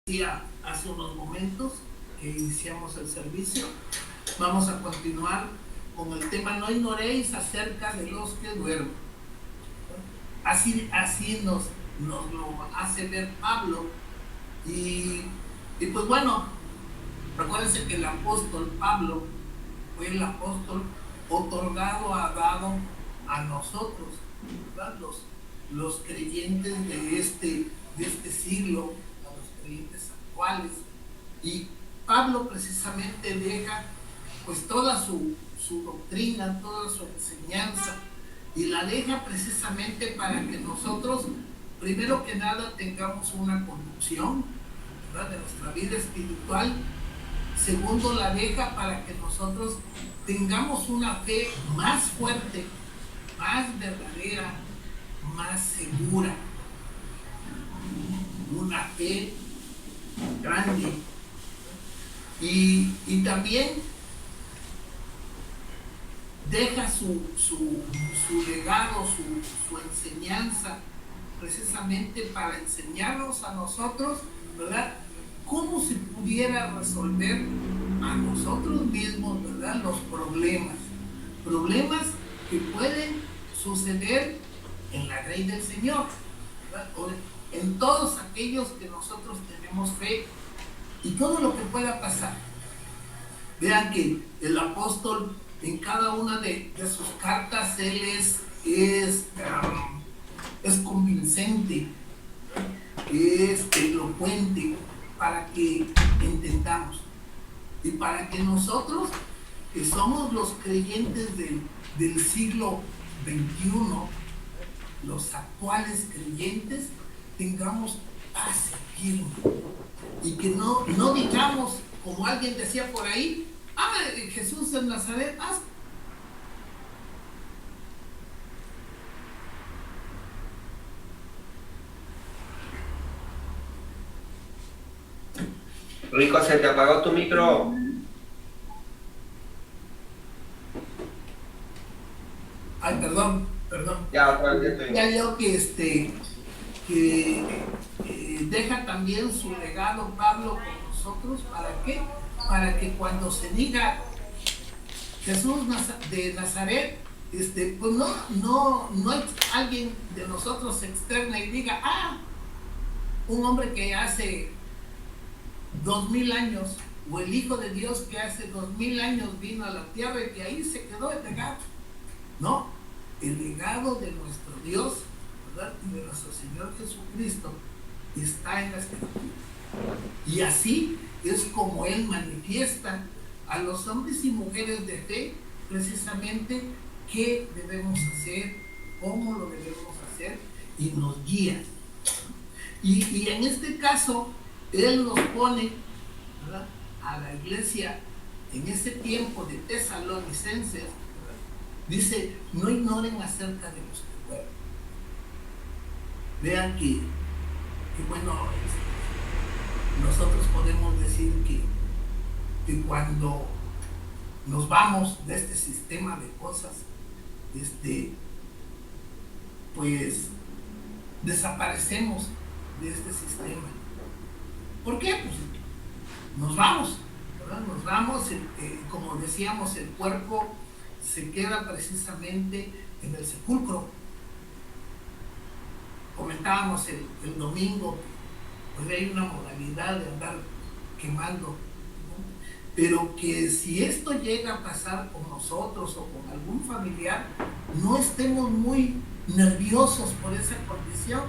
decía hace unos momentos que iniciamos el servicio, vamos a continuar con el tema no ignoréis acerca de los que duermen. Así nos lo hace ver Pablo. Y pues bueno, recuérdense que el apóstol Pablo fue el apóstol dado a nosotros, ¿verdad? Los creyentes de este siglo, a los creyentes actuales. Y Pablo precisamente deja pues toda su doctrina, toda su enseñanza, y la deja precisamente para que nosotros, primero que nada, tengamos una conducción, ¿verdad?, de nuestra vida espiritual. Segundo, la deja para que nosotros tengamos una fe más fuerte, más verdadera, más segura, una fe grande. Y también deja su legado, su enseñanza, precisamente para enseñarnos a nosotros, ¿verdad?, cómo se pudiera resolver a nosotros mismos, ¿verdad?, los problemas que pueden suceder en la grey del Señor, ¿verdad?, o en todos aquellos que nosotros tenemos fe, y todo lo que pueda pasar. Vean que el apóstol en cada una de sus cartas, él es convincente, es elocuente, para que entendamos, y para que nosotros, que somos los creyentes del siglo XXI, los actuales creyentes, tengamos paz firme, y que no digamos, como alguien decía por ahí, Jesús en Nazaret, Rico, se te apagó tu micro. Perdón. Ya, estoy. Ya yo que deja también su legado Pablo con nosotros. ¿Para qué? Para que cuando se diga Jesús de Nazaret, pues no alguien de nosotros se externa y diga, un hombre que hace 2000 años, o el Hijo de Dios que hace 2000 años vino a la tierra y que ahí se quedó el legado. No, el legado de nuestro Dios, ¿verdad?, y de nuestro Señor Jesucristo está en la Escritura. Y así es como Él manifiesta a los hombres y mujeres de fe, precisamente, qué debemos hacer, cómo lo debemos hacer, y nos guía. Y en este caso, Él nos pone, ¿verdad?, a la iglesia en ese tiempo de tesalonicenses, ¿verdad?, dice, no ignoren acerca de los que duermen. Vean que bueno, nosotros podemos decir que cuando nos vamos de este sistema de cosas, pues desaparecemos de este sistema. ¿Por qué? Pues nos vamos, ¿verdad? Nos vamos, como decíamos, el cuerpo se queda precisamente en el sepulcro. Comentábamos el domingo, pues hay una modalidad de andar quemando, ¿no? Pero que si esto llega a pasar con nosotros o con algún familiar, no estemos muy nerviosos por esa condición,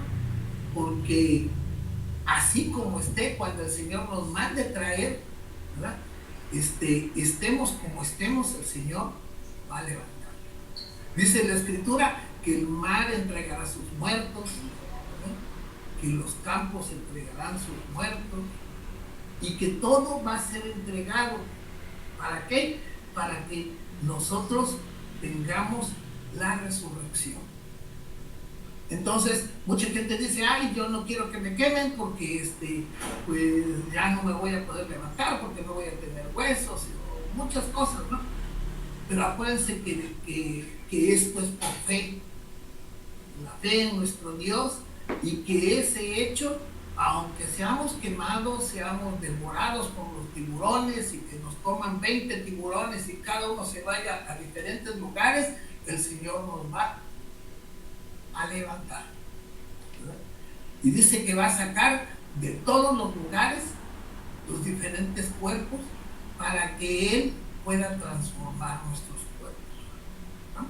porque así como esté, cuando el Señor nos mande traer, ¿verdad?, estemos como estemos, el Señor va a levantar. Dice la Escritura que el mar entregará sus muertos, ¿verdad?, que los campos entregarán sus muertos, y que todo va a ser entregado. ¿Para qué? Para que nosotros tengamos la resurrección. Entonces, mucha gente dice, yo no quiero que me quemen porque pues ya no me voy a poder levantar, porque no voy a tener huesos, o muchas cosas, ¿no? Pero acuérdense que esto es por fe, la fe en nuestro Dios, y que ese hecho aunque seamos quemados, seamos devorados por los tiburones y que nos coman 20 tiburones y cada uno se vaya a diferentes lugares, el Señor nos va a levantar, ¿verdad? Y dice que va a sacar de todos los lugares los diferentes cuerpos para que Él pueda transformar nuestros cuerpos, ¿no?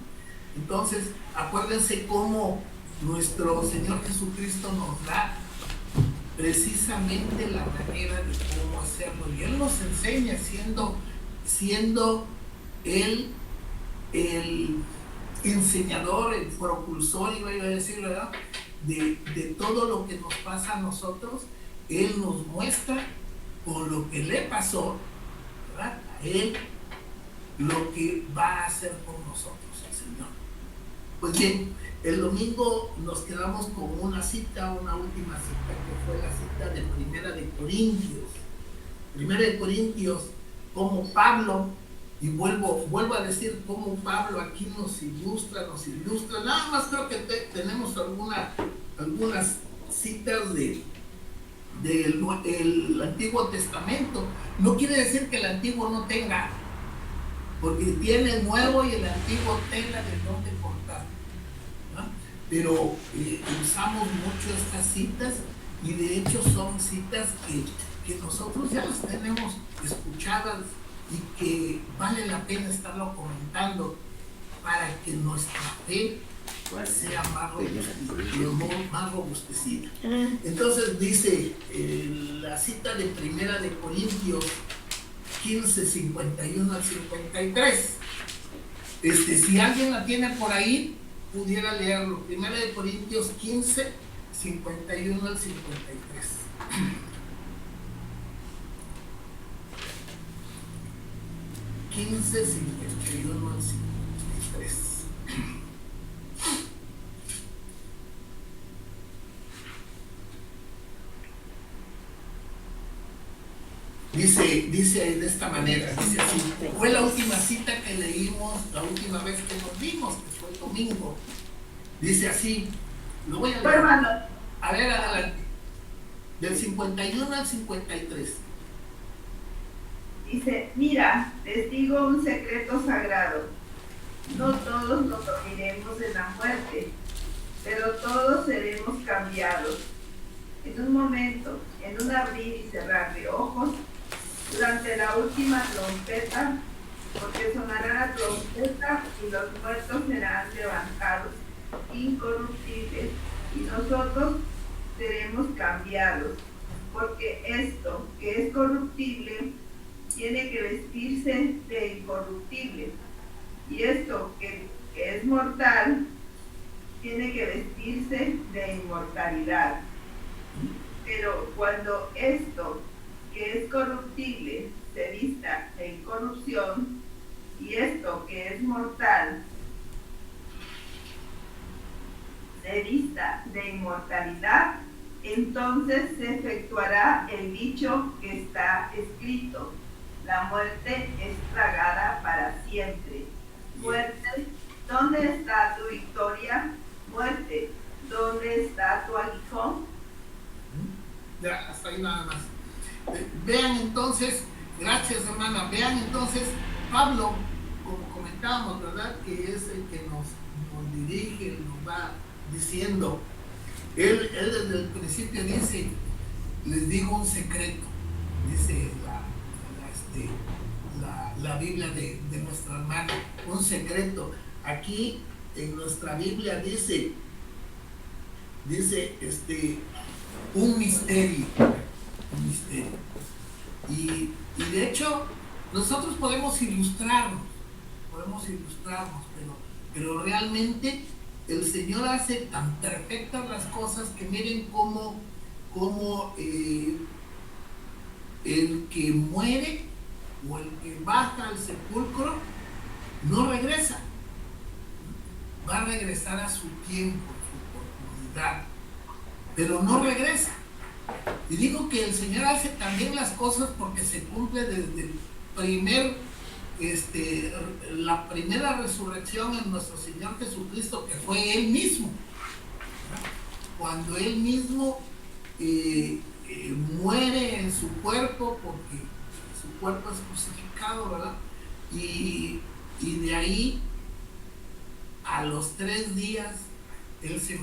Entonces, acuérdense cómo nuestro Señor Jesucristo nos da precisamente la manera de cómo hacerlo, y Él nos enseña siendo Él el enseñador, el propulsor, iba a decir, ¿verdad? De todo lo que nos pasa a nosotros. Él nos muestra con lo que le pasó, ¿verdad?, a Él, lo que va a hacer por nosotros el Señor. Pues bien, el domingo nos quedamos con una cita, una última cita, que fue la cita de Primera de Corintios. Primera de Corintios, como Pablo, y vuelvo a decir cómo Pablo aquí nos ilustra. Nada más creo que tenemos algunas citas del Antiguo Testamento. No quiere decir que el Antiguo no tenga, porque tiene el Nuevo y el Antiguo tela de donde cortar, ¿no? Pero usamos mucho estas citas, y de hecho son citas que nosotros ya las tenemos escuchadas y que vale la pena estarlo comentando para que nuestra fe sea más robustecida. Entonces dice la cita de Primera de Corintios 15, 51 al 53. Si alguien la tiene por ahí, pudiera leerlo. Primera de Corintios 15, 51 al 53. 15, 51 al 53. Dice de esta manera, dice así. Fue la última cita que leímos, la última vez que nos vimos, que fue el domingo. Dice así, lo voy a leer. A ver, adelante. Del 51 al 53. Dice, mira, les digo un secreto sagrado. No todos nos dormiremos en la muerte, pero todos seremos cambiados. En un momento, en un abrir y cerrar de ojos, durante la última trompeta, porque sonará la trompeta y los muertos serán levantados, incorruptibles, y nosotros seremos cambiados, porque esto que es corruptible tiene que vestirse de incorruptible, y esto que es mortal tiene que vestirse de inmortalidad. Pero cuando esto que es corruptible se vista de incorrupción, y esto que es mortal se vista de inmortalidad, entonces se efectuará el dicho que está escrito: la muerte es tragada para siempre. Muerte, ¿dónde está tu victoria? Muerte, ¿dónde está tu aguijón? Ya, hasta ahí nada más. Vean entonces, gracias hermana, vean entonces, Pablo, como comentábamos, ¿verdad?, que es el que nos dirige, nos va diciendo. Él desde el principio dice, les digo un secreto, dice la Biblia de nuestra hermana, un secreto. Aquí en nuestra Biblia dice un misterio. Y de hecho nosotros podemos ilustrarnos, pero realmente el Señor hace tan perfectas las cosas que miren cómo el que muere o el que baja al sepulcro no regresa, va a regresar a su tiempo, a su oportunidad, pero no regresa. Y digo que el Señor hace también las cosas porque se cumple desde la primera resurrección en nuestro Señor Jesucristo, que fue Él mismo, ¿verdad? Cuando Él mismo muere en su cuerpo porque su cuerpo es crucificado, ¿verdad? Y de ahí a los 3 días él se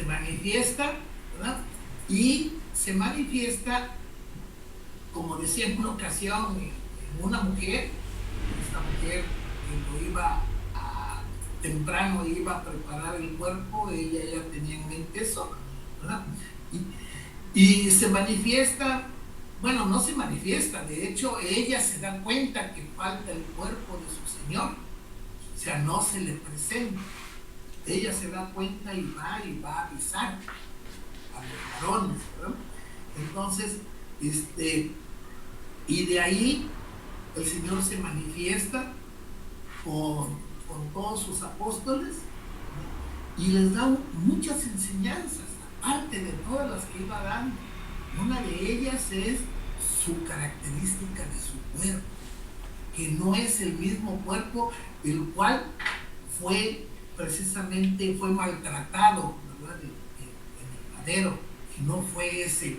manifiesta, ¿verdad? Y se manifiesta, como decía en una ocasión, en una mujer. Esta mujer que lo iba temprano iba a preparar el cuerpo, ella ya tenía en mente eso, ¿verdad? Y se manifiesta, bueno, no se manifiesta, de hecho ella se da cuenta que falta el cuerpo de su Señor, o sea, no se le presenta. Ella se da cuenta y va a avisar a los varones, ¿verdad? Entonces, y de ahí el Señor se manifiesta con todos sus apóstoles y les da muchas enseñanzas, aparte de todas las que iba dando. Una de ellas es su característica de su cuerpo, que no es el mismo cuerpo el cual fue maltratado, ¿verdad? En el madero, que no fue ese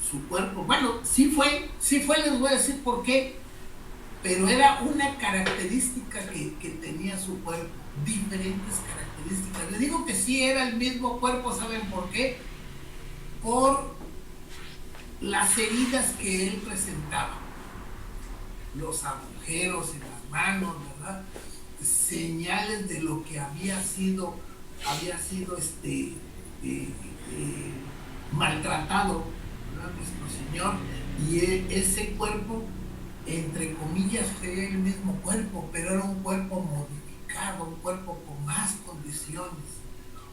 su cuerpo. Bueno, sí fue, les voy a decir por qué, pero era una característica que tenía su cuerpo, diferentes características. Les digo que sí era el mismo cuerpo, ¿saben por qué? Por las heridas que él presentaba, los agujeros en las manos, ¿verdad? Señales de lo que había sido maltratado, ¿verdad? Nuestro Señor, y ese cuerpo, entre comillas, fue el mismo cuerpo, pero era un cuerpo modificado, un cuerpo con más condiciones,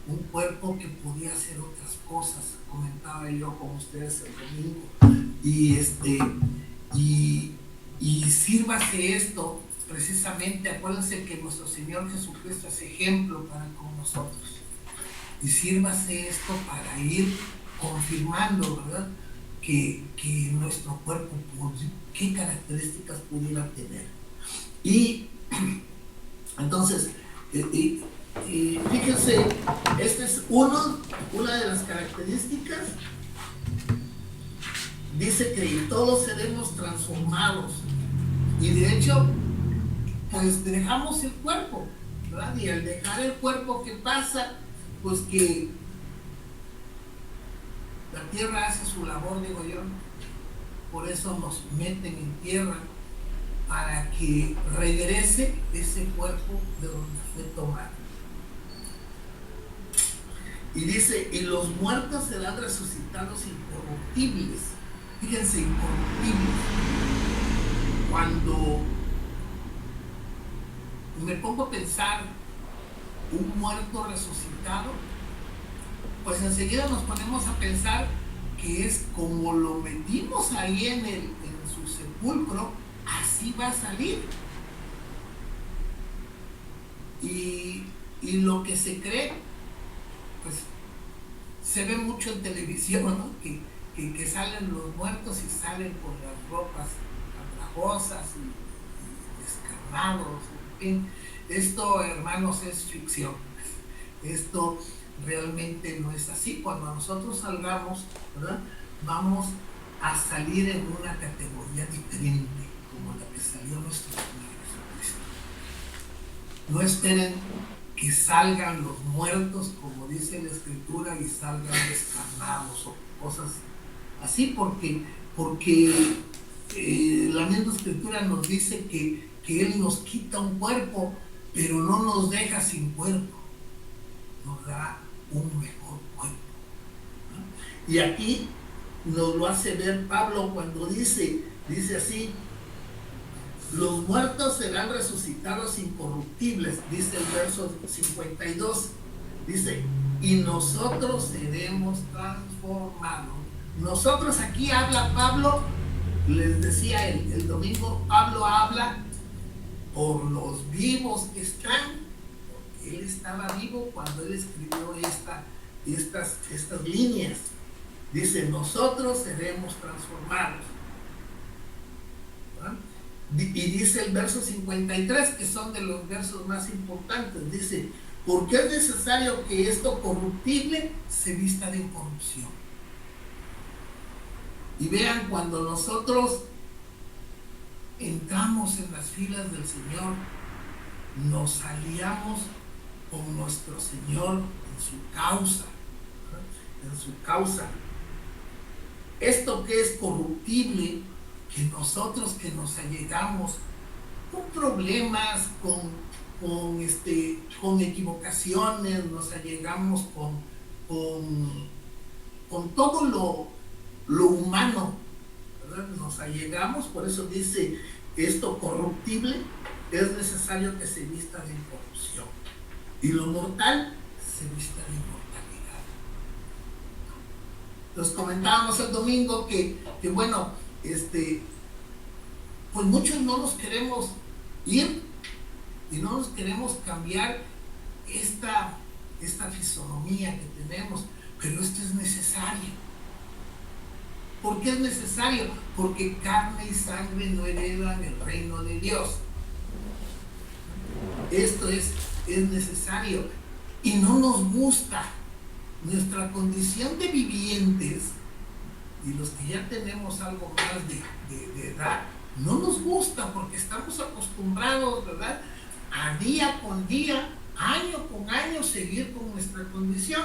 un cuerpo que podía hacer otras cosas. Comentaba yo con ustedes el domingo, y sírvase esto precisamente. Acuérdense que nuestro Señor Jesucristo es ejemplo para con nosotros, y sírvase esto para ir confirmando, ¿verdad?, que nuestro cuerpo, qué características pudiera tener. Y entonces, fíjense, esta es una de las características. Dice que todos seremos transformados, y de hecho, pues dejamos el cuerpo, ¿verdad? Y al dejar el cuerpo, ¿qué pasa? Pues que la tierra hace su labor, digo yo. Por eso nos meten en tierra, para que regrese ese cuerpo de donde fue tomado. Y dice, y los muertos serán resucitados incorruptibles. Fíjense, incorruptibles. Cuando me pongo a pensar un muerto resucitado, pues enseguida nos ponemos a pensar que es como lo metimos ahí en su sepulcro, así va a salir. Y lo que se cree, pues se ve mucho en televisión, ¿no? Que salen los muertos y salen con las ropas andrajosas y descarnados, en fin. Esto, hermanos, es ficción. Esto realmente no es así. Cuando nosotros salgamos, ¿verdad?, vamos a salir en una categoría diferente, como la que salió nuestro Señor Jesucristo. No esperen que salgan los muertos, como dice la Escritura, y salgan descarnados o cosas así, porque la misma Escritura nos dice que Él nos quita un cuerpo, pero no nos deja sin cuerpo, nos da un mejor cuerpo, ¿no? Y aquí nos lo hace ver Pablo cuando dice así: los muertos serán resucitados incorruptibles, dice el verso 52, dice, y nosotros seremos transformados. Nosotros, aquí habla Pablo, les decía el domingo, Pablo habla por los vivos que están. Él estaba vivo cuando él escribió estas líneas. Dice, nosotros seremos transformados, ¿verdad? Y dice el verso 53, que son de los versos más importantes, dice, porque es necesario que esto corruptible se vista de incorrupción. Y vean, cuando nosotros entramos en las filas del Señor, nos aliamos con nuestro Señor en su causa, ¿no? En su causa. Esto que es corruptible, que nosotros que nos allegamos con problemas, con equivocaciones, nos allegamos con todo lo humano, ¿verdad? Nos allegamos, por eso dice, esto corruptible es necesario que se vista de incorrupción, y lo mortal se vista de inmortalidad. Nos comentábamos el domingo que bueno, pues muchos no nos queremos ir y no nos queremos cambiar esta fisonomía que tenemos, pero esto es necesario. ¿Por qué es necesario? Porque carne y sangre no heredan el reino de Dios. Esto es necesario y no nos gusta. Nuestra condición de vivientes, y los que ya tenemos algo más de edad, no nos gusta porque estamos acostumbrados, ¿verdad?, a día con día, año con año, seguir con nuestra condición.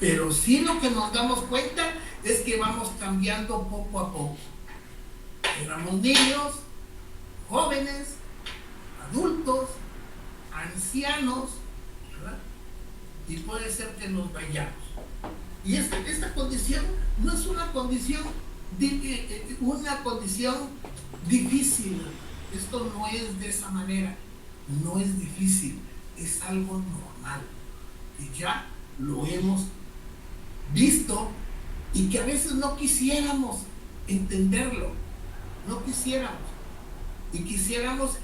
Pero sí lo que nos damos cuenta es que vamos cambiando poco a poco. Éramos niños, jóvenes, adultos, ancianos, ¿verdad? Y puede ser que nos vayamos. Y esta condición no es una condición difícil. Esto no es de esa manera, no es difícil, es algo normal, que ya lo hemos visto y que a veces no quisiéramos entenderlo, no quisiéramos, y quisiéramos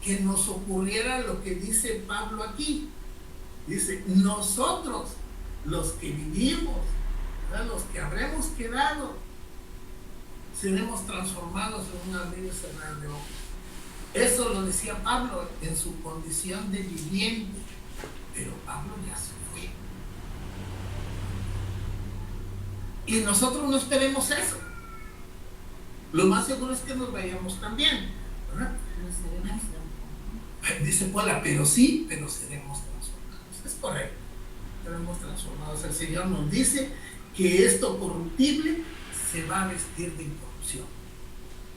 que nos ocurriera lo que dice Pablo aquí. Dice, nosotros, los que vivimos, ¿verdad?, los que habremos quedado, seremos transformados en un abrir y cerrar de ojos. Eso lo decía Pablo en su condición de viviente, pero Pablo ya se fue. Y nosotros no esperemos eso. Lo más seguro es que nos vayamos también, ¿verdad? Dice Paula, pero seremos transformados. Es correcto, seremos transformados. El Señor nos dice que esto corruptible se va a vestir de incorrupción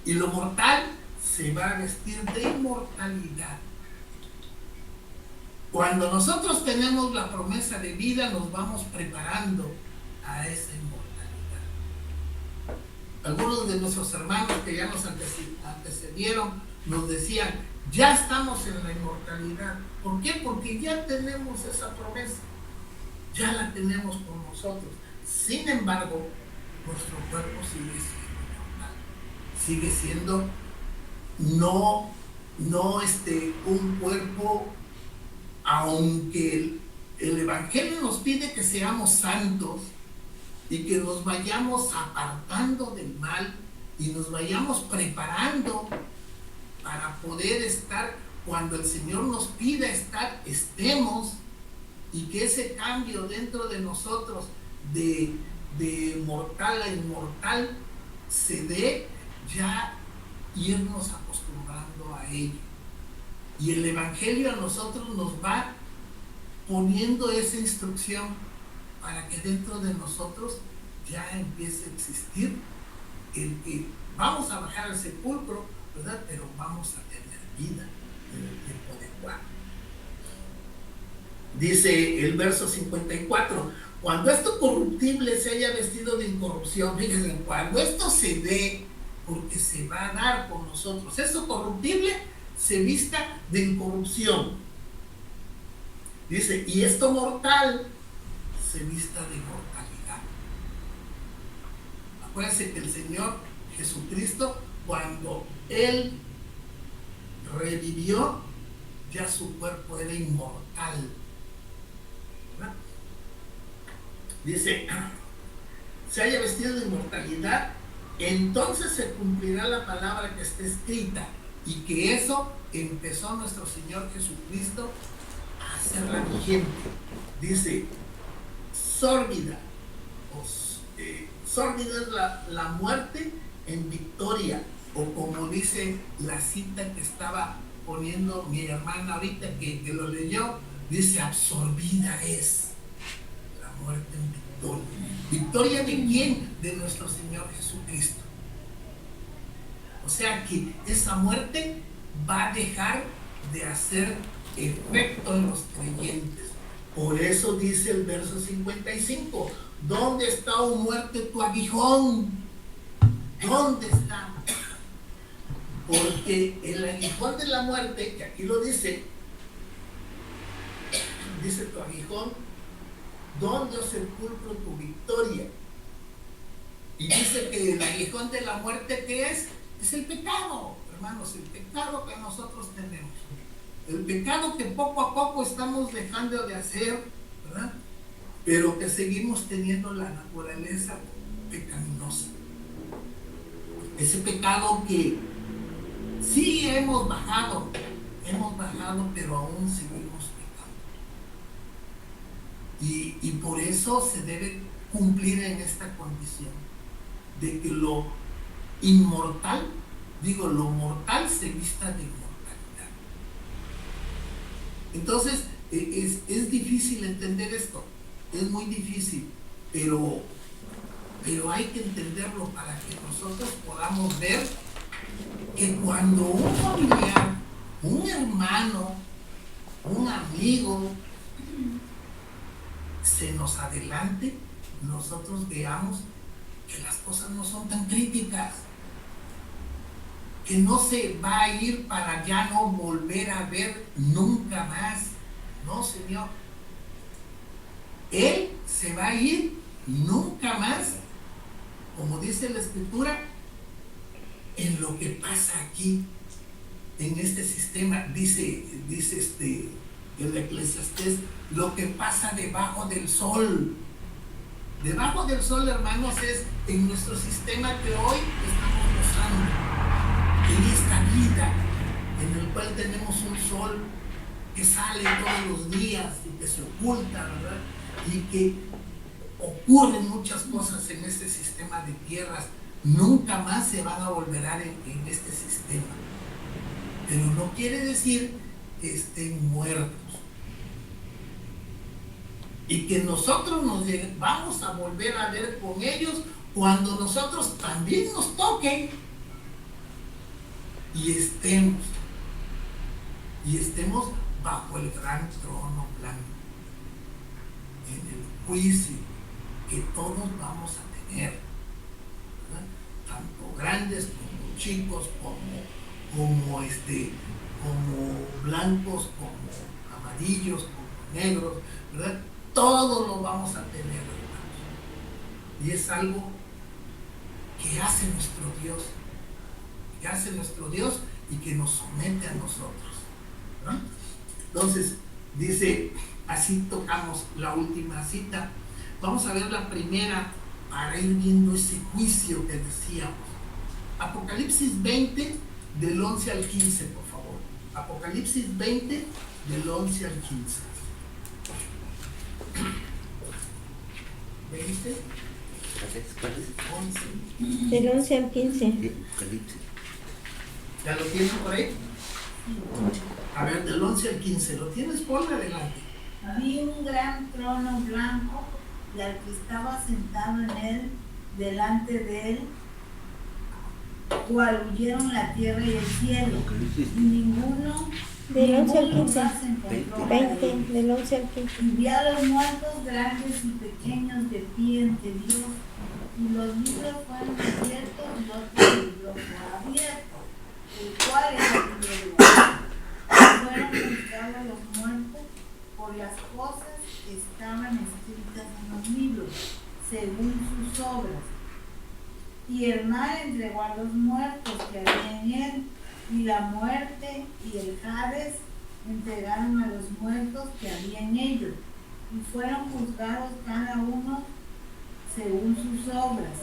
y lo mortal se va a vestir de inmortalidad. Cuando nosotros tenemos la promesa de vida, nos vamos preparando a esa inmortalidad. Algunos de nuestros hermanos que ya nos antecedieron nos decían, ya estamos en la inmortalidad. ¿Por qué? Porque ya tenemos esa promesa, ya la tenemos con nosotros. Sin embargo, nuestro cuerpo sigue siendo mortal, sigue siendo no un cuerpo, aunque el Evangelio nos pide que seamos santos y que nos vayamos apartando del mal y nos vayamos preparando para poder estar, cuando el Señor nos pida estar, estemos, y que ese cambio dentro de nosotros de mortal a inmortal se dé, ya irnos acostumbrando a ello. Y el Evangelio a nosotros nos va poniendo esa instrucción para que dentro de nosotros ya empiece a existir el que vamos a bajar al sepulcro, ¿verdad?, pero vamos a tener vida en el tiempo de Juan. Dice el verso 54, cuando esto corruptible se haya vestido de incorrupción, fíjense, cuando esto se dé, porque se va a dar con nosotros, eso corruptible se vista de incorrupción. Dice, y esto mortal se vista de mortalidad. Acuérdense que el Señor Jesucristo, cuando Él revivió, ya su cuerpo era inmortal, ¿verdad? Dice, se haya vestido de inmortalidad, entonces se cumplirá la palabra que está escrita, y que eso empezó nuestro Señor Jesucristo hacerla vigente. Dice, sórbida, sórbida es la muerte en victoria, o como dice la cita que estaba poniendo mi hermana ahorita que lo leyó, dice, absorbida es la muerte en victoria. ¿Victoria de quién? De nuestro Señor Jesucristo. O sea que esa muerte va a dejar de hacer efecto en los creyentes. Por eso dice el verso 55, ¿dónde está, oh muerte, tu aguijón? ¿Dónde está? Porque el aguijón de la muerte, que aquí lo dice tu aguijón, ¿dónde, oh sepulcro, tu victoria? Y dice que el aguijón de la muerte, ¿qué es? Es el pecado, hermanos, el pecado que nosotros tenemos. El pecado que poco a poco estamos dejando de hacer, ¿verdad? Pero que seguimos teniendo la naturaleza pecaminosa. Ese pecado que sí hemos bajado, pero aún seguimos pecando. Y por eso se debe cumplir en esta condición de que lo inmortal, lo mortal se vista de inmortalidad. Entonces, es difícil entender esto, es muy difícil, pero hay que entenderlo para que nosotros podamos ver que cuando un familiar, un hermano, un amigo se nos adelante, nosotros veamos que las cosas no son tan críticas, que no se va a ir para ya no volver a ver nunca más. No, Señor. Él se va a ir nunca más, como dice la Escritura, en lo que pasa aquí, en este sistema, dice el Eclesiastés, lo que pasa debajo del sol. Debajo del sol, hermanos, es en nuestro sistema que hoy estamos gozando, en esta vida en el cual tenemos un sol que sale todos los días y que se oculta, ¿verdad? Y que ocurren muchas cosas en este sistema de tierras, nunca más se van a volver a en este sistema. Pero no quiere decir que estén muertos. Y que nosotros nos vamos a volver a ver con ellos cuando nosotros también nos toquen y estemos bajo el gran trono blanco, en el juicio que todos vamos a tener, ¿verdad? Tanto grandes como chicos, como blancos, como amarillos, como negros, ¿verdad? Todos lo vamos a tener, hermanos. Y es algo que hace nuestro Dios y que nos somete a nosotros, ¿no? Entonces, dice, así tocamos la última cita. Vamos a ver la primera para ir viendo ese juicio que decíamos. Apocalipsis 20, del 11 al 15, por favor. Apocalipsis 20, del 11 al 15. 20, 11. Del 11 al 15. ¿Ya lo tienes por ahí? A ver, del 11 al 15, ¿lo tienes? Por adelante. Vi un gran trono blanco y al que estaba sentado en él, delante de él, cual huyeron la tierra y el cielo, y ninguno Del 11 al 15. más se encontró. 20, del 11 al 15. Y vi a los muertos grandes y pequeños de pie ante Dios, y los libros fueron abiertos y otro libro fue abierto, el cual es el libro de la vida. Fueron juzgados los muertos por las cosas que estaban escritas en los libros, según sus obras. Y el mar entregó a los muertos que había en él, y la muerte y el Hades entregaron a los muertos que había en ellos, y fueron juzgados cada uno según sus obras.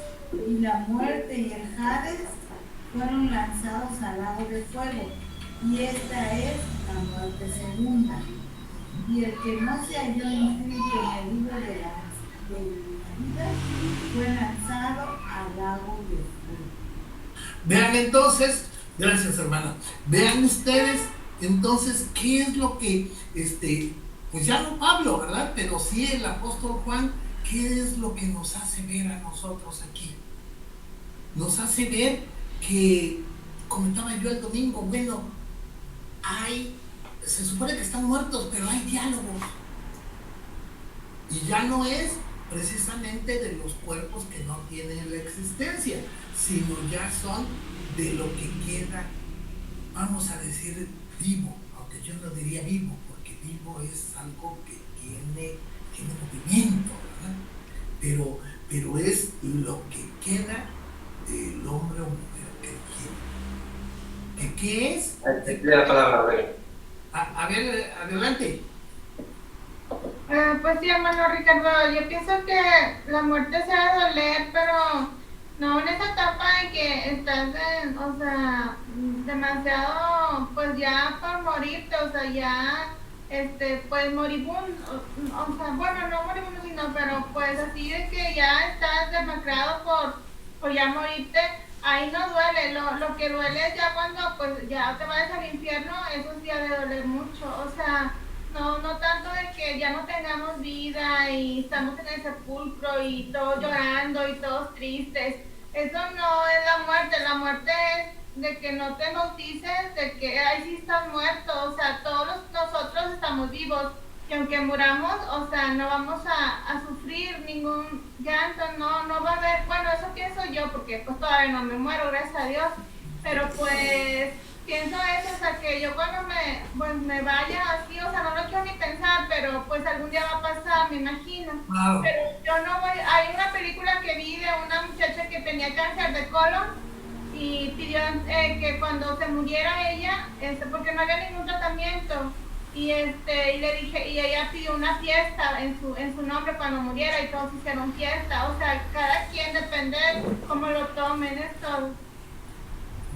Y la muerte y el Hades fueron lanzados al lago de fuego, y esta es la muerte segunda. y el que no se halló inscrito en el libro de la vida fue lanzado al lago de fuego. Vean entonces, gracias hermana, vean ustedes entonces qué es lo que, pues ya no Pablo, ¿verdad? Pero sí el apóstol Juan, qué es lo que nos hace ver a nosotros aquí. Nos hace ver que, comentaba yo el domingo, bueno, se supone que están muertos, pero hay diálogos. Y ya no es precisamente de los cuerpos que no tienen la existencia, sino ya son de lo que queda, vamos a decir, vivo, aunque yo no diría vivo, porque vivo es algo que tiene movimiento, ¿verdad? Pero es lo que queda del hombre o mujer que quiere. ¿Qué es? La palabra, A ver, adelante. Pues sí, hermano Ricardo, yo pienso que la muerte se va a doler, pero no en esa etapa en que estás demasiado, pues ya por morirte, o sea, ya, pues moribundo, o sea, bueno, no moribundo, sino, pero pues así de que ya estás demacrado por ya morirte, ahí no duele, lo que duele es ya cuando pues ya te vayas al infierno, eso sí ha de doler mucho, o sea, no tanto de que ya no tengamos vida y estamos en el sepulcro y todos llorando y todos tristes. Eso no es la muerte es de que no te bautices, de que ahí sí estás muerto, o sea, todos nosotros estamos vivos y aunque muramos, o sea, no vamos a sufrir ningún llanto, no va a haber, bueno, eso pienso yo porque pues todavía no me muero, gracias a Dios, pero pues pienso eso, o sea, que yo cuando me vaya así, o sea, no lo quiero ni pensar, pero pues algún día va a pasar, me imagino. Claro. Pero yo no voy, hay una película que vi de una muchacha que tenía cáncer de colon y pidió que cuando se muriera ella, porque no había ningún tratamiento, y le dije, y ella pidió una fiesta en su nombre cuando muriera y todos hicieron fiesta, o sea, cada quien depende cómo lo tomen, esto.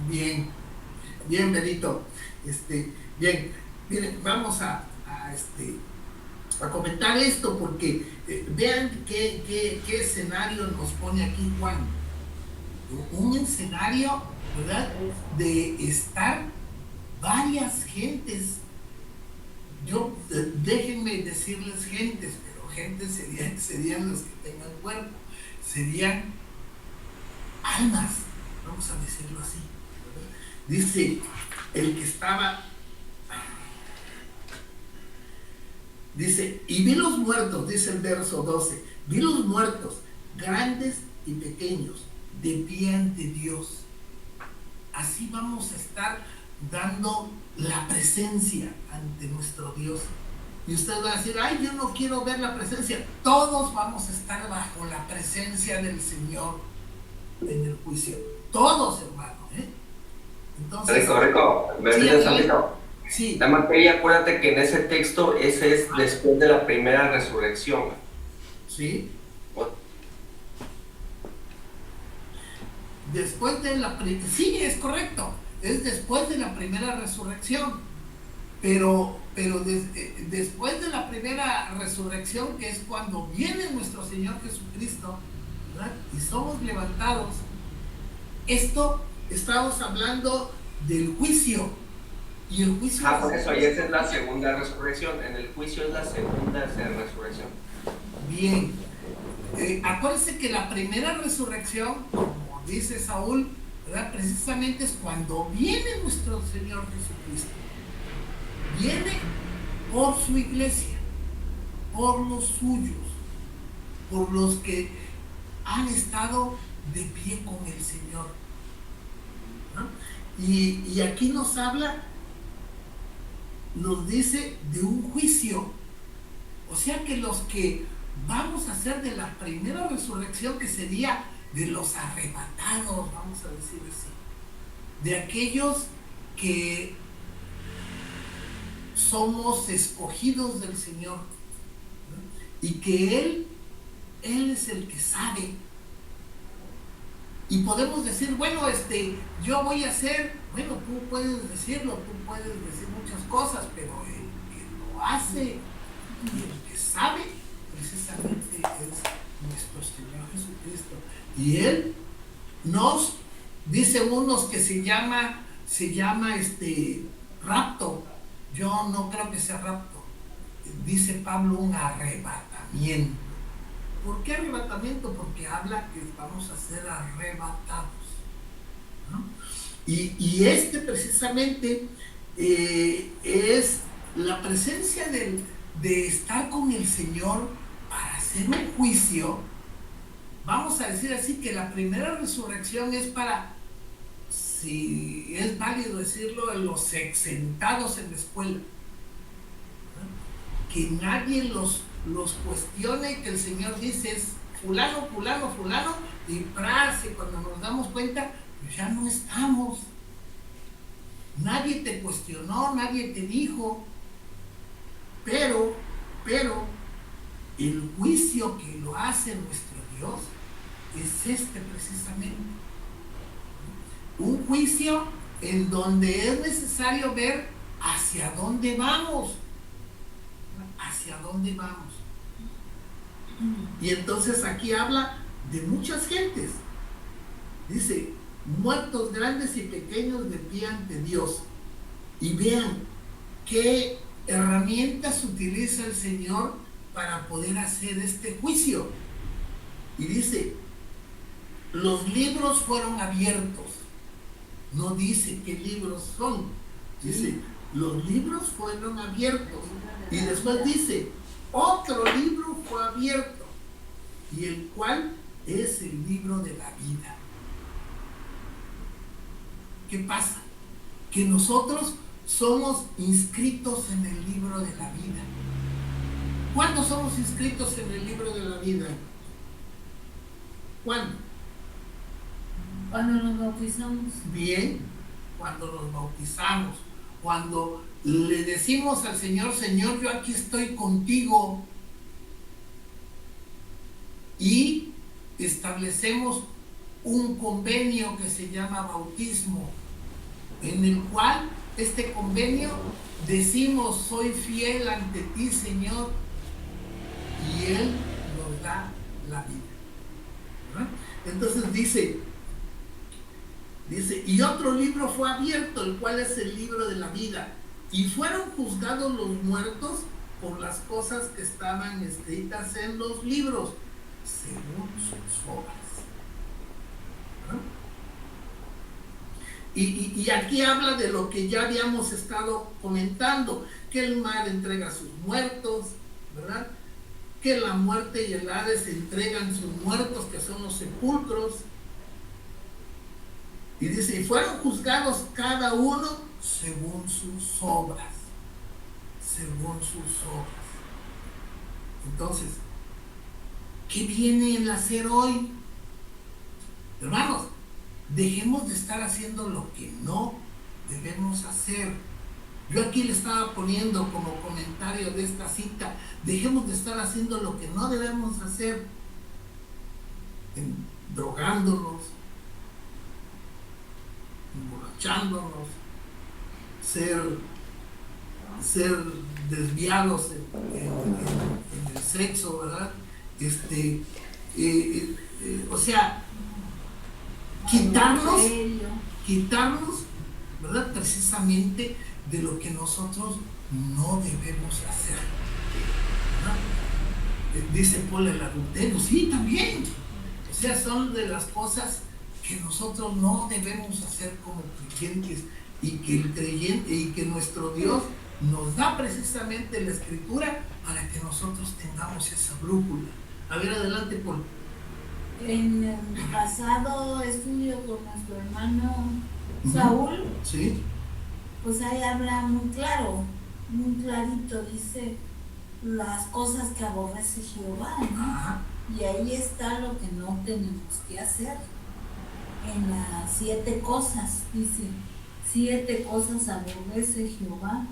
Bien, Benito. Bien, miren, vamos a comentar esto porque vean qué escenario nos pone aquí Juan. Un escenario, ¿verdad? De estar varias gentes. Déjenme decirles gentes, pero gentes serían los que tengan cuerpo, serían almas, vamos a decirlo así. Dice el que estaba, dice, y vi los muertos, dice el verso 12, vi los muertos, grandes y pequeños, de pie ante Dios. Así vamos a estar dando la presencia ante nuestro Dios. Y ustedes van a decir, ay, yo no quiero ver la presencia. Todos vamos a estar bajo la presencia del Señor en el juicio. Todos, hermano, Entonces, Rico, Rico. Sí. La materia, acuérdate que en ese texto, ese es después de la primera resurrección. Sí. Después de la sí, es correcto, es después de la primera resurrección, pero después de la primera resurrección, que es cuando viene nuestro Señor Jesucristo, ¿verdad? Y somos levantados, estamos hablando del juicio, y el juicio por eso, y esa es la segunda resurrección, en el juicio es la segunda resurrección. Bien, acuérdense que la primera resurrección, como dice Saúl, ¿verdad? Precisamente es cuando viene nuestro Señor Jesucristo. Viene por su iglesia, por los suyos, por los que han estado de pie con el Señor, ¿no? Y aquí nos dice de un juicio. O sea que los que vamos a hacer de la primera resurrección, que sería de los arrebatados, vamos a decir así, de aquellos que somos escogidos del Señor, ¿no? Y que Él es el que sabe, y podemos decir, bueno, yo voy a hacer, bueno, tú puedes decirlo, tú puedes decir muchas cosas, pero el que lo hace Y el que sabe precisamente es nuestro Señor Jesucristo. Y Él nos, dicen unos que se llama rapto. Yo no creo que sea rapto. Dice Pablo un arrebatamiento. ¿Por qué arrebatamiento? Porque habla que vamos a ser arrebatados, ¿no? Y precisamente es la presencia de estar con el Señor para hacer un juicio. Vamos a decir así que la primera resurrección es para, si es válido decirlo, los exentados en la escuela, ¿no? Que nadie los cuestione, que el Señor dice es fulano, fulano, fulano, y cuando nos damos cuenta, pues ya no estamos. Nadie te cuestionó, nadie te dijo, pero el juicio que lo hace nuestro Dios es precisamente. Un juicio en donde es necesario ver hacia dónde vamos. Hacia dónde vamos. Y entonces aquí habla de muchas gentes. Dice, muertos grandes y pequeños de pie ante Dios. Y vean qué herramientas utiliza el Señor para poder hacer este juicio. Y dice, los libros fueron abiertos. No dice qué libros son. Dice, los libros fueron abiertos. Y después dice, otro libro fue abierto, y el cual es el libro de la vida. ¿Qué pasa? Que nosotros somos inscritos en el libro de la vida. ¿Cuándo somos inscritos en el libro de la vida? ¿Cuándo? Cuando nos bautizamos. Bien, cuando nos bautizamos, cuando le decimos al Señor, Señor, yo aquí estoy contigo, y establecemos un convenio que se llama bautismo, en el cual este convenio decimos, soy fiel ante ti, Señor, y Él nos da la vida, ¿verdad? Entonces dice, y otro libro fue abierto, el cual es el libro de la vida, y fueron juzgados los muertos por las cosas que estaban escritas en los libros, según sus obras. ¿Verdad? Y aquí habla de lo que ya habíamos estado comentando, que el mar entrega a sus muertos, ¿verdad? Que la muerte y el Hades entregan sus muertos, que son los sepulcros. Y dice, y fueron juzgados cada uno según sus obras. Según sus obras. Entonces, ¿qué viene el hacer hoy? Hermanos, dejemos de estar haciendo lo que no debemos hacer. Yo aquí le estaba poniendo como comentario de esta cita, dejemos de estar haciendo lo que no debemos hacer, drogándonos, emborrachándonos, ser desviados en el sexo, ¿verdad? O sea, quitarnos, ¿verdad? Precisamente de lo que nosotros no debemos hacer, ¿verdad? Dice Paul, el adulterio, sí, también. O sea, son de las cosas que nosotros no debemos hacer como creyentes, y que el creyente y que nuestro Dios nos da precisamente la Escritura para que nosotros tengamos esa brújula. A ver, adelante, Paul. En el pasado estudio con nuestro hermano Saúl, ¿sí? Pues ahí habla muy claro, muy clarito, dice las cosas que aborrece Jehová, ¿no? Ajá. Y ahí está lo que no tenemos que hacer. En las 7 cosas, dice, 7 cosas aborrece Jehová.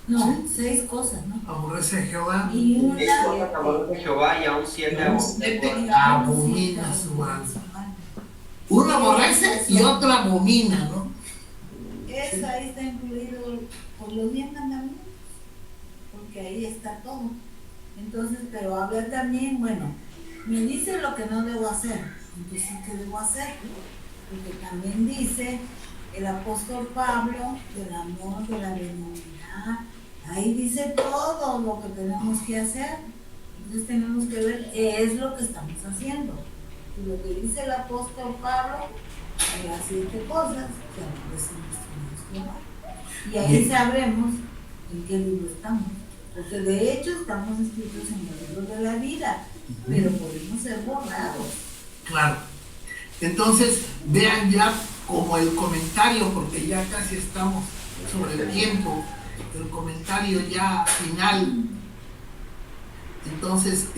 No, ¿sí? 6 cosas, ¿no? Aborrece a Jehová. Y una 6 cosas aborrece Jehová y aún 7 abomina su alma. Uno aborrece y otro abomina, ¿no? Eso ahí está incluido por los 10 mandamientos. porque ahí está todo. Entonces, pero habla también, bueno, me dice lo que no debo hacer, entonces, ¿qué debo hacer? Porque también dice el apóstol Pablo del amor, de la benignidad, ahí dice todo lo que tenemos que hacer. Entonces tenemos que ver qué es lo que estamos haciendo. Y lo que dice el apóstol Pablo, las 7 cosas que aparecen en nuestro libro. Y ahí sabremos en qué libro estamos. Porque de hecho estamos escritos en el libro de la vida, pero podemos ser borrados. Claro. Entonces, vean ya como el comentario, porque ya casi estamos sobre el tiempo, el comentario ya final. Entonces,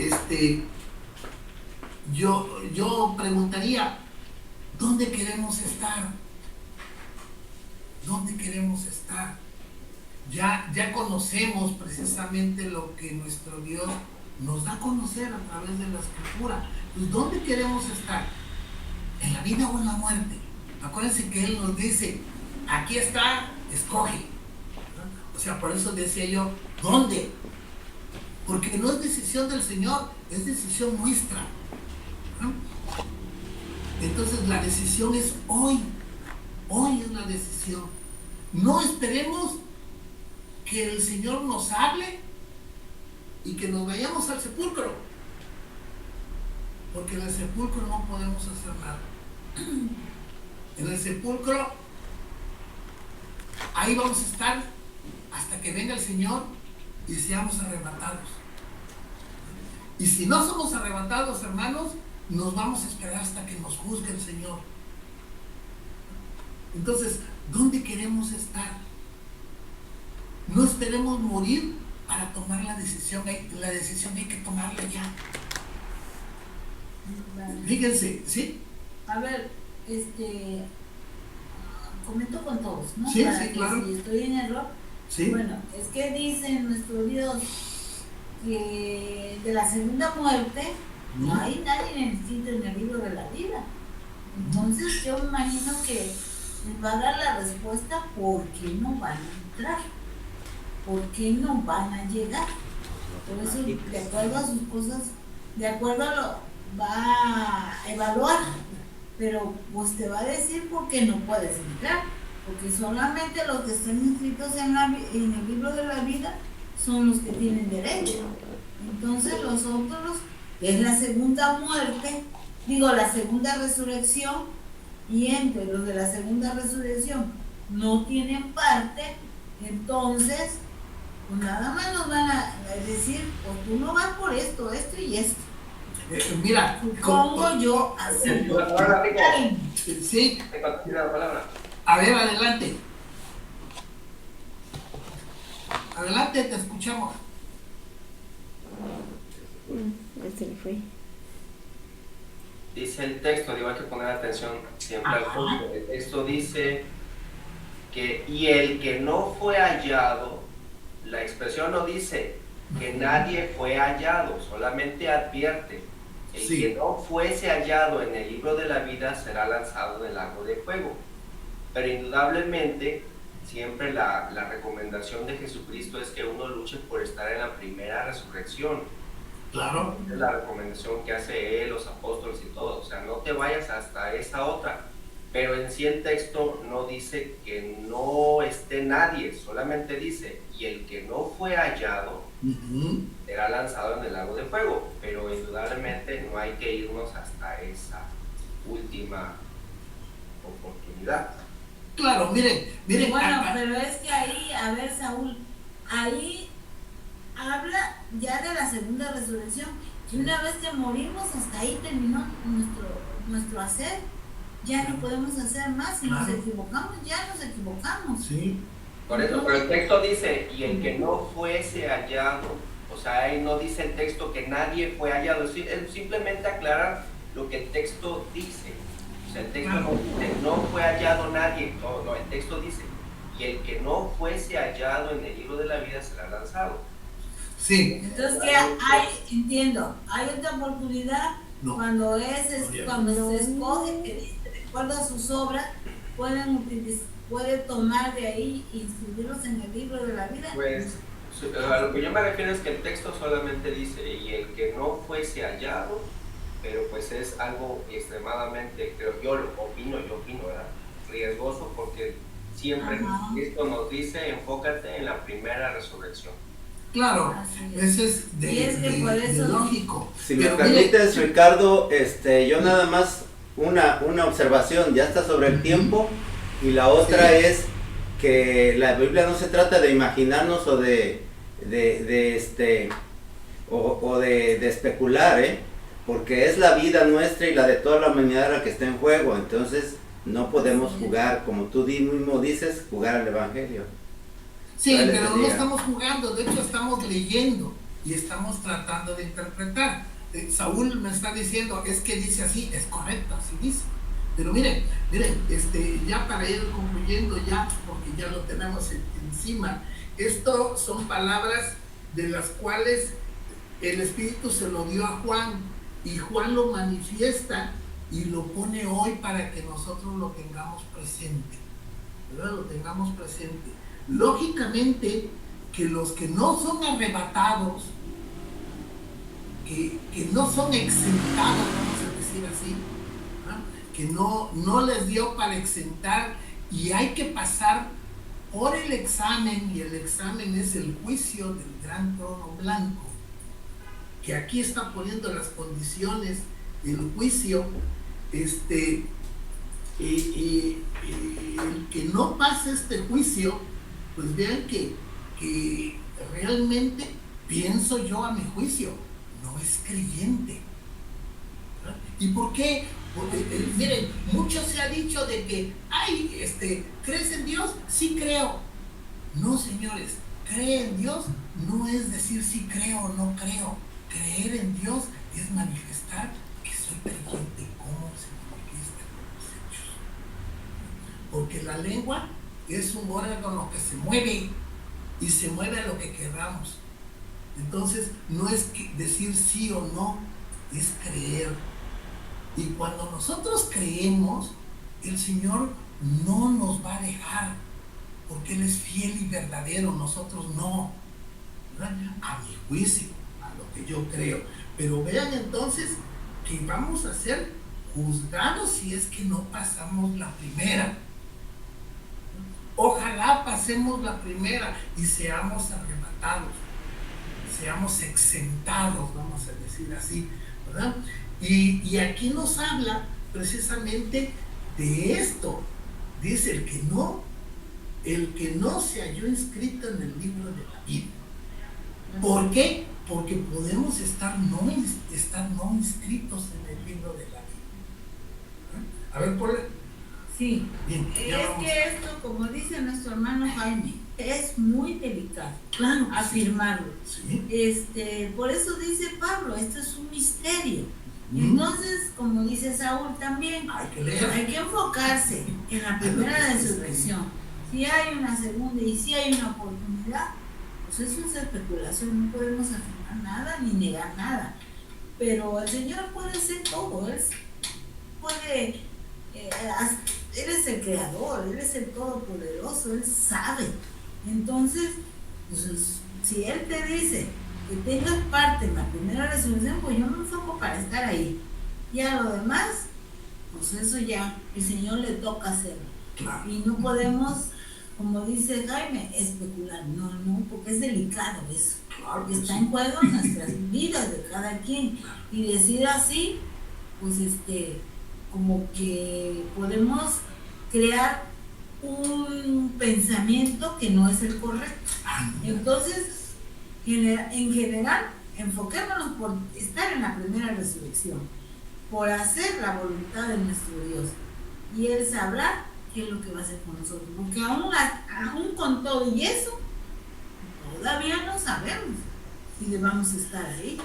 yo preguntaría, ¿dónde queremos estar? ¿Dónde queremos estar? Ya conocemos precisamente lo que nuestro Dios nos da a conocer a través de la Escritura. Pues, ¿dónde queremos estar? ¿En la vida o en la muerte? Acuérdense que Él nos dice, aquí está, escoge. ¿No? O sea, por eso decía yo, ¿dónde? Porque no es decisión del Señor, es decisión nuestra. ¿No? Entonces la decisión es hoy. Hoy es la decisión. No esperemos que el Señor nos hable y que nos vayamos al sepulcro. Porque en el sepulcro no podemos hacer nada. En el sepulcro, ahí vamos a estar hasta que venga el Señor y seamos arrebatados. Y si no somos arrebatados, hermanos, nos vamos a esperar hasta que nos juzgue el Señor. Entonces, ¿dónde queremos estar? No esperemos morir para tomar la decisión. La decisión hay que tomarla ya. Fíjense, ¿sí? A ver, comento con todos, ¿no? Sí, para sí, que claro. si estoy en error, ¿Sí? bueno, es que dice nuestro Dios que de la segunda muerte no hay nadie inscrito en el libro de la vida. Entonces yo me imagino que les va a dar la respuesta por qué no van a entrar, por qué no van a llegar. Por eso, de acuerdo a sus cosas, de acuerdo a lo va a evaluar, pero pues te va a decir por qué no puedes entrar, porque solamente los que estén inscritos en el libro de la vida son los que tienen derecho. Entonces los otros es la segunda muerte, la segunda resurrección, y entre los de la segunda resurrección no tienen parte. Entonces pues nada más nos van a decir, pues tú no vas por esto, esto y esto. Mira, Supongo yo así. Sí. La palabra. A ver, adelante. Adelante, te escuchamos. Se le fue. Dice el texto, digo, hay que poner atención siempre al texto. El texto dice que, y el que no fue hallado, la expresión no dice que nadie fue hallado, solamente advierte. El que no fuese hallado en el libro de la vida será lanzado en el lago de fuego. Pero indudablemente, siempre la recomendación de Jesucristo es que uno luche por estar en la primera resurrección. Claro. Es la recomendación que hace Él, los apóstoles y todo. O sea, no te vayas hasta esa otra. Pero en sí el texto no dice que no esté nadie, solamente dice, y el que no fue hallado será lanzado en el lago de fuego. Pero indudablemente no hay que irnos hasta esa última oportunidad. Claro, miren. Bueno, acá. pero es que ahí, a ver, Saúl, ahí habla ya de la segunda resurrección. Y una vez que morimos, hasta ahí terminó nuestro hacer. Ya no podemos hacer más. Si nos equivocamos, ya nos equivocamos. Sí. Por eso, pero el texto dice, y el que no fuese hallado, o sea, ahí no dice el texto que nadie fue hallado, es simplemente aclarar lo que el texto dice. O sea, el texto no dice, no fue hallado nadie, no, el texto dice, y el que no fuese hallado en el libro de la vida será lanzado. Sí. Entonces, ¿qué hay? Entiendo, hay otra oportunidad cuando se escoge, que dice, de acuerdo a sus obras, puede tomar de ahí e inscribirlos en el libro de la vida. Pues A lo que yo me refiero es que el texto solamente dice, y el que no fuese hallado, pero pues es algo extremadamente, creo yo, opino, ¿verdad? Riesgoso, porque siempre esto nos dice, enfócate en la primera resurrección. Claro, Así es. ese es de lógico. Si me permites, Ricardo, yo nada más una observación, ya está sobre el tiempo, y la otra es que la Biblia no se trata de imaginarnos o de especular, porque es la vida nuestra y la de toda la humanidad la que está en juego. Entonces no podemos jugar, como tú mismo dices, jugar al Evangelio. Sí, Dale, pero no diga. estamos jugando, de hecho estamos leyendo y estamos tratando de interpretar. Saúl me está diciendo, es que dice así, es correcto, así dice. Pero miren, ya para ir concluyendo ya, porque ya lo tenemos encima, esto son palabras de las cuales el Espíritu se lo dio a Juan, y Juan lo manifiesta y lo pone hoy para que nosotros lo tengamos presente, ¿verdad? Lo tengamos presente. Lógicamente que los que no son arrebatados, que no son exentados, vamos a decir así, que no les dio para exentar, y hay que pasar por el examen, y el examen es el juicio del gran trono blanco, que aquí está poniendo las condiciones del juicio, y el que no pase este juicio, pues vean que realmente, pienso yo a mi juicio, no es creyente, ¿verdad? ¿Y por qué? Porque, miren, mucho se ha dicho de que, ¿crees en Dios? Sí creo. No, señores, creer en Dios no es decir sí creo o no creo. Creer en Dios es manifestar que soy creyente. ¿Cómo se manifiesta con los hechos? Porque la lengua es un órgano que se mueve, y se mueve a lo que queramos. Entonces, no es decir sí o no, es creer. Y cuando nosotros creemos, el Señor no nos va a dejar, porque Él es fiel y verdadero, nosotros no, ¿verdad? A mi juicio, a lo que yo creo. Pero vean entonces que vamos a ser juzgados si es que no pasamos la primera. Ojalá pasemos la primera y seamos arrebatados, seamos exentados, vamos a decir así, ¿verdad? Y aquí nos habla precisamente de esto. Dice, el que no se halló inscrito en el libro de la vida. ¿Por qué? Porque podemos estar no inscritos en el libro de la vida. A ver, por Sí, bien, es que esto, como dice nuestro hermano Jaime, es muy delicado. Claro, afirmarlo. Sí. Por eso dice Pablo, esto es un misterio. Entonces, como dice Saúl también, Hay que leer. hay que enfocarse en la primera resurrección. Si hay una segunda y si hay una oportunidad, pues eso es especulación, no podemos afirmar nada ni negar nada. Pero el Señor puede hacer todo, Él puede, Él es el creador, Él es el todopoderoso, Él sabe. Entonces, pues, si Él te dice que tengas parte en la primera resurrección, pues yo me enfoco para estar ahí. Y a lo demás, pues eso ya, el Señor le toca hacerlo. Claro. Y no podemos, como dice Jaime, especular. No, porque es delicado eso. Claro que Está sí. en juego nuestras vidas de cada quien. Y decir así, pues como que podemos crear un pensamiento que no es el correcto. Entonces, en general, enfoquémonos por estar en la primera resurrección, por hacer la voluntad de nuestro Dios, y Él sabrá qué es lo que va a hacer con nosotros, porque aún con todo y eso, todavía no sabemos si vamos a estar ahí.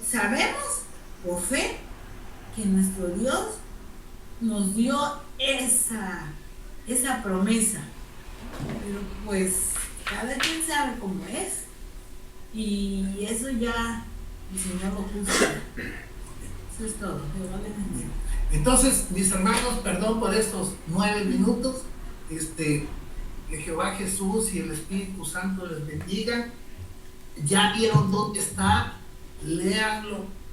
Sabemos por fe que nuestro Dios nos dio esa promesa, pero pues cada quien sabe cómo es, y eso ya el Señor lo puso. Eso es todo. Entonces, mis hermanos, perdón por estos 9 minutos, Que Jehová Jesús y el Espíritu Santo les bendiga. Ya vieron dónde está, léanlo,